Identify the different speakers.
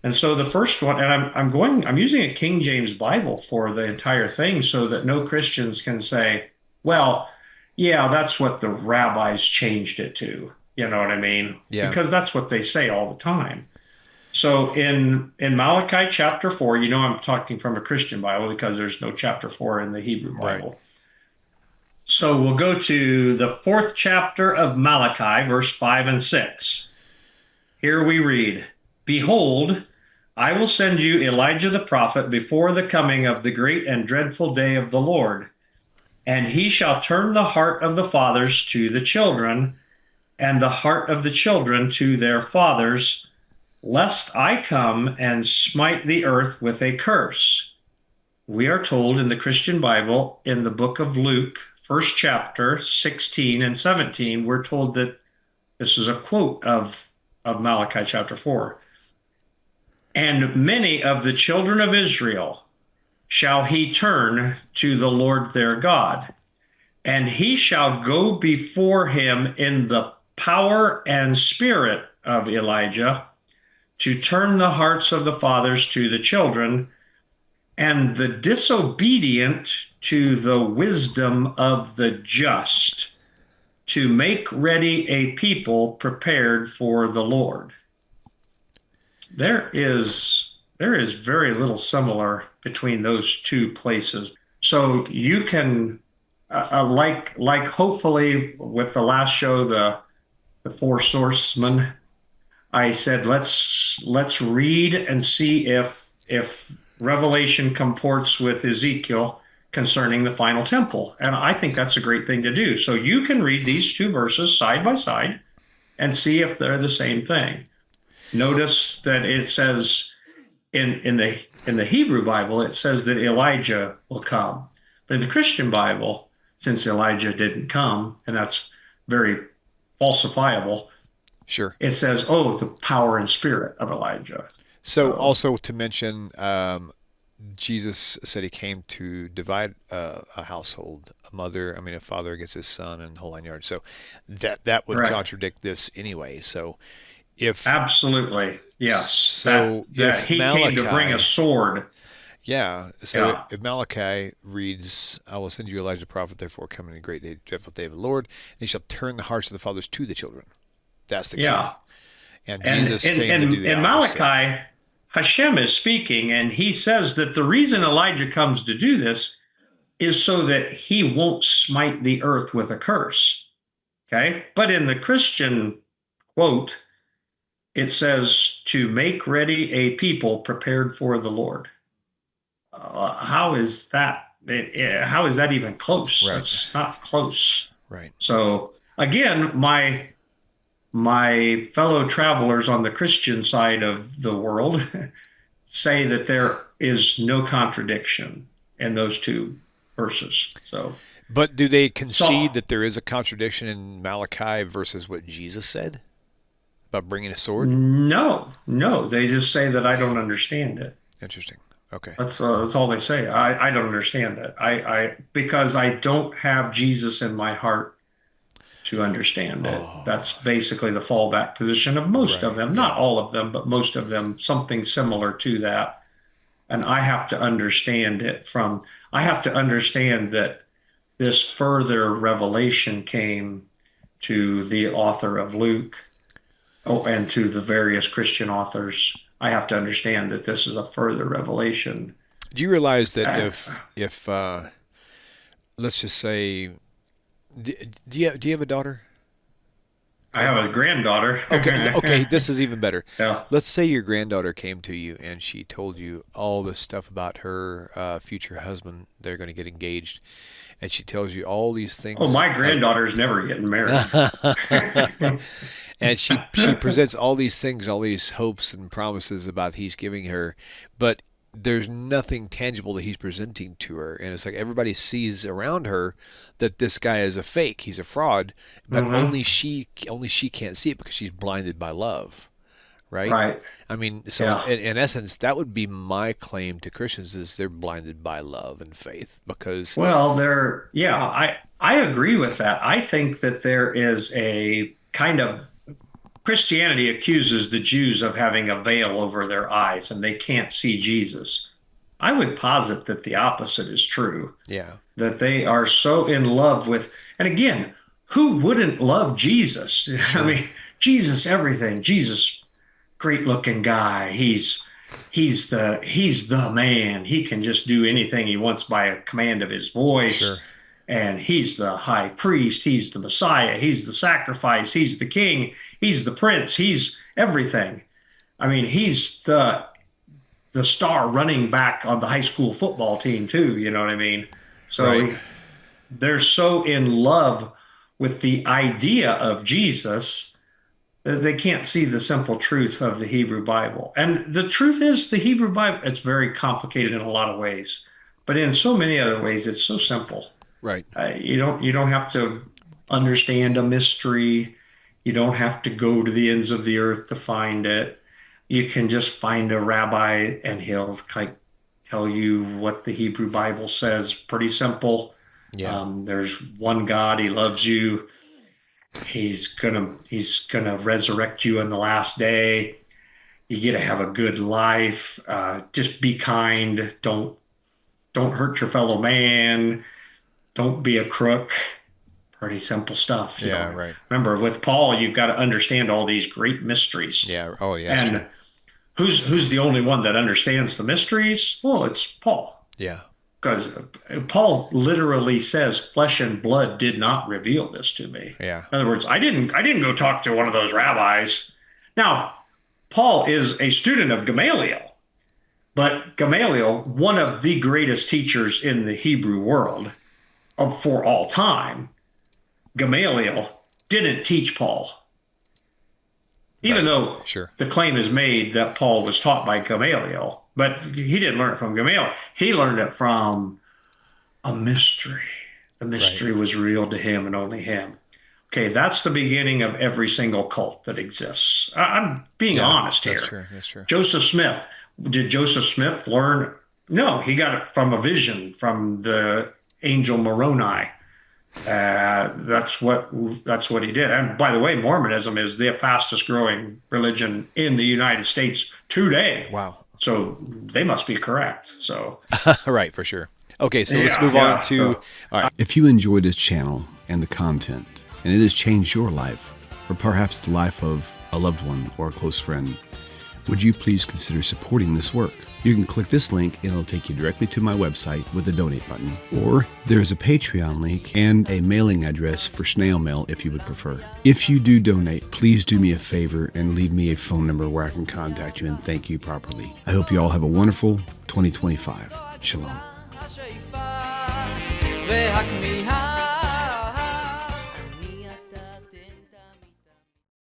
Speaker 1: And so the first one, and I'm using a King James Bible for the entire thing so that no Christians can say, well, yeah, that's what the rabbis changed it to. You know what I mean?
Speaker 2: Yeah.
Speaker 1: Because that's what they say all the time. So in Malachi chapter 4, I'm talking from a Christian Bible because there's no chapter 4 in the Hebrew
Speaker 2: Right.
Speaker 1: Bible. So we'll go to the fourth chapter of Malachi, verse 5 and 6. Here we read, Behold, I will send you Elijah the prophet before the coming of the great and dreadful day of the Lord. And he shall turn the heart of the fathers to the children, and the heart of the children to their fathers, lest I come and smite the earth with a curse. We are told in the Christian Bible, in the book of Luke, first chapter, 16 and 17, we're told that this is a quote of Malachi chapter 4. And many of the children of Israel shall he turn to the Lord their God, and he shall go before him in the power and spirit of Elijah to turn the hearts of the fathers to the children, and the disobedient to the wisdom of the just, to make ready a people prepared for the Lord. There is very little similar between those two places. So you can like hopefully with the last show, the four sourcemen, I said let's read and see if Revelation comports with Ezekiel concerning the final temple. And I think that's a great thing to do. So you can read these two verses side by side and see if they're the same thing. Notice that it says in the Hebrew Bible, it says that Elijah will come. But in the Christian Bible, since Elijah didn't come, and that's very falsifiable,
Speaker 2: Sure.
Speaker 1: it says, oh, the power and spirit of Elijah.
Speaker 2: So
Speaker 1: So,
Speaker 2: also to mention, Jesus said he came to divide a household, a father against his son, and the whole nine yards. So that would
Speaker 1: correct.
Speaker 2: contradict this anyway. So if
Speaker 1: Absolutely. Yes. That
Speaker 2: so,
Speaker 1: that
Speaker 2: if
Speaker 1: he came to bring a
Speaker 2: Malachi,
Speaker 1: sword.
Speaker 2: yeah, so
Speaker 1: Yeah.
Speaker 2: if Malachi reads, "I will send you Elijah the prophet, therefore coming in a great day, dreadful day of the Lord, and he shall turn the hearts of the fathers to the children." That's the
Speaker 1: Yeah.
Speaker 2: key. And
Speaker 1: And
Speaker 2: Jesus
Speaker 1: in,
Speaker 2: came to do
Speaker 1: in,
Speaker 2: the
Speaker 1: in
Speaker 2: opposite.
Speaker 1: Malachi, Hashem is speaking, and he says that the reason Elijah comes to do this is so that he won't smite the earth with a curse. Okay. But in the Christian quote, it says to make ready a people prepared for the Lord. How is that? How is that even close?
Speaker 2: Right.
Speaker 1: That's not close.
Speaker 2: Right.
Speaker 1: So again, my fellow travelers on the Christian side of the world say that there is no contradiction in those two verses.
Speaker 2: But do they
Speaker 1: So
Speaker 2: concede that there is a contradiction in Malachi versus what Jesus said about bringing a sword?
Speaker 1: no, no, they just say that I don't understand it.
Speaker 2: Interesting. Okay.
Speaker 1: That's all they say. I don't understand it. Because I don't have Jesus in my heart to understand it. That's
Speaker 2: Oh,
Speaker 1: basically the fallback position of most of
Speaker 2: right.
Speaker 1: them,
Speaker 2: Yeah.
Speaker 1: not all of them, but most of them, something similar to that. And I have to understand it from, I have to understand that this further revelation came to the author of Luke, oh, and to the various Christian authors. I have to understand that this is a further revelation.
Speaker 2: Do you realize that
Speaker 1: Uh,
Speaker 2: if let's just say, do you have a daughter?
Speaker 1: I have a granddaughter.
Speaker 2: Okay, okay, this is even better.
Speaker 1: Yeah.
Speaker 2: Let's say your granddaughter came to you and she told you all this stuff about her future husband. They're going to get engaged, and she tells you all these
Speaker 1: Oh,
Speaker 2: things.
Speaker 1: my granddaughter's never getting married.
Speaker 2: And she presents all these things, all these hopes and promises about he's giving her, but there's nothing tangible that he's presenting to her, and it's like everybody sees around her that this guy is a fake, he's a fraud, but
Speaker 1: Hmm.
Speaker 2: only she can't see it because she's blinded by love, right?
Speaker 1: Right.
Speaker 2: I mean, so
Speaker 1: Yeah.
Speaker 2: in essence, that would be my claim to Christians is they're blinded by love and faith because
Speaker 1: Well, yeah, I agree with that. I think that there is a kind of Christianity accuses the Jews of having a veil over their eyes and they can't see Jesus. I would posit that the opposite is true,
Speaker 2: Yeah.
Speaker 1: that they are so in love with, and again, who wouldn't love Jesus? I mean, Jesus, everything. Jesus, great looking guy. He's the man. He can just do anything he wants by a command of his
Speaker 2: Sure.
Speaker 1: voice. And he's the high priest. He's the Messiah. He's the sacrifice. He's the king. He's the prince. He's everything. I mean, he's the star running back on the high school football team too. You know what I mean? So
Speaker 2: Right.
Speaker 1: they're so in love with the idea of Jesus that they can't see the simple truth of the Hebrew Bible. And the truth is, the Hebrew Bible, it's very complicated in a lot of ways, but in so many other ways, it's so simple.
Speaker 2: Right.
Speaker 1: You don't have to understand a mystery. You don't have to go to the ends of the earth to find it. You can just find a rabbi and he'll like tell you what the Hebrew Bible says. Pretty simple.
Speaker 2: Yeah.
Speaker 1: There's one God. He loves you. He's gonna resurrect you in the last day. You get to have a good life. Just be kind. Don't hurt your fellow man. Don't be a crook. Pretty simple stuff.
Speaker 2: Yeah. Right.
Speaker 1: Remember, with Paul, you've got to understand all these great mysteries.
Speaker 2: Yeah. Oh, yeah. That's
Speaker 1: And
Speaker 2: true.
Speaker 1: who's the only one that understands the mysteries? Well, it's Paul.
Speaker 2: Yeah.
Speaker 1: Because Paul literally says, "Flesh and blood did not reveal this to me."
Speaker 2: Yeah.
Speaker 1: In other words, I didn't go talk to one of those rabbis. Now, Paul is a student of Gamaliel, but Gamaliel, one of the greatest teachers in the Hebrew world for all time, Gamaliel didn't teach Paul. Even though
Speaker 2: Sure.
Speaker 1: the claim is made that Paul was taught by Gamaliel, but he didn't learn it from Gamaliel. He learned it from a mystery. The mystery was revealed to him and only him. Okay, that's the beginning of every single cult that exists. I'm being honest here.
Speaker 2: That's true. That's true.
Speaker 1: Joseph Smith, did Joseph Smith learn? No, he got it from a vision from the angel Moroni. That's what he did. And by the way, Mormonism is the fastest growing religion in the United States today.
Speaker 2: Wow.
Speaker 1: So they must be correct. So
Speaker 2: Right. For sure. Okay. So let's
Speaker 1: Yeah,
Speaker 2: move
Speaker 1: yeah.
Speaker 2: on to. All right.
Speaker 3: If you enjoy this channel and the content, and it has changed your life, or perhaps the life of a loved one or a close friend, would you please consider supporting this work? You can click this link and it'll take you directly to my website with the donate button. Or there's a Patreon link and a mailing address for snail mail if you would prefer. If you do donate, please do me a favor and leave me a phone number where I can contact you and thank you properly. I hope you all have a wonderful 2025. Shalom.
Speaker 4: והכמיהה